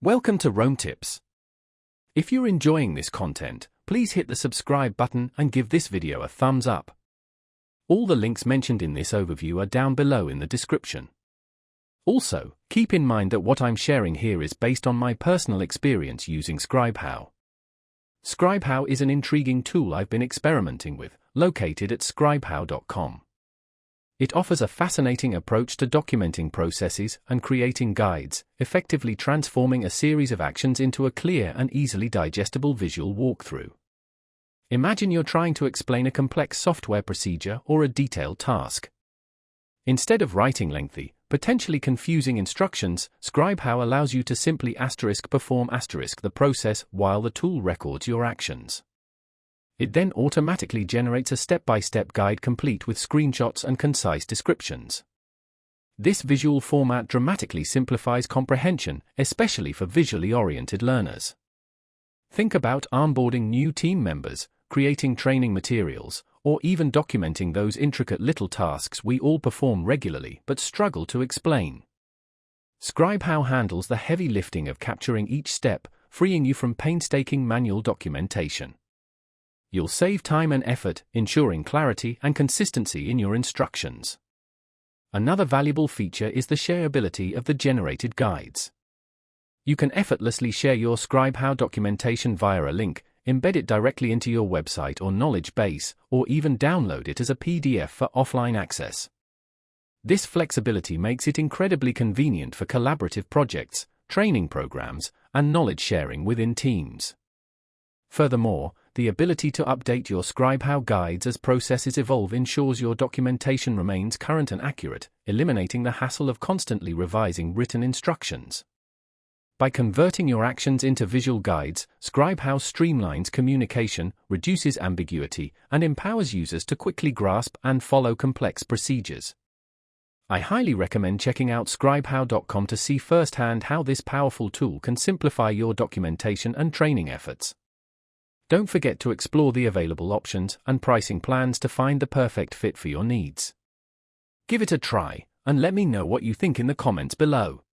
Welcome to Rome Tips. If you're enjoying this content, please hit the subscribe button and give this video a thumbs up. All the links mentioned in this overview are down below in the description. Also, keep in mind that what I'm sharing here is based on my personal experience using Scribe. Scribe is an intriguing tool I've been experimenting with, located at scribehow.com. It offers a fascinating approach to documenting processes and creating guides, effectively transforming a series of actions into a clear and easily digestible visual walkthrough. Imagine you're trying to explain a complex software procedure or a detailed task. Instead of writing lengthy, potentially confusing instructions, Scribe allows you to simply perform the process while the tool records your actions. It then automatically generates a step-by-step guide complete with screenshots and concise descriptions. This visual format dramatically simplifies comprehension, especially for visually oriented learners. Think about onboarding new team members, creating training materials, or even documenting those intricate little tasks we all perform regularly but struggle to explain. Scribe handles the heavy lifting of capturing each step, freeing you from painstaking manual documentation. You'll save time and effort, ensuring clarity and consistency in your instructions. Another valuable feature is the shareability of the generated guides. You can effortlessly share your Scribe documentation via a link, embed it directly into your website or knowledge base, or even download it as a PDF for offline access. This flexibility makes it incredibly convenient for collaborative projects, training programs, and knowledge sharing within teams. Furthermore, the ability to update your Scribe guides as processes evolve ensures your documentation remains current and accurate, eliminating the hassle of constantly revising written instructions. By converting your actions into visual guides, Scribe streamlines communication, reduces ambiguity, and empowers users to quickly grasp and follow complex procedures. I highly recommend checking out scribehow.com to see firsthand how this powerful tool can simplify your documentation and training efforts. Don't forget to explore the available options and pricing plans to find the perfect fit for your needs. Give it a try, and let me know what you think in the comments below.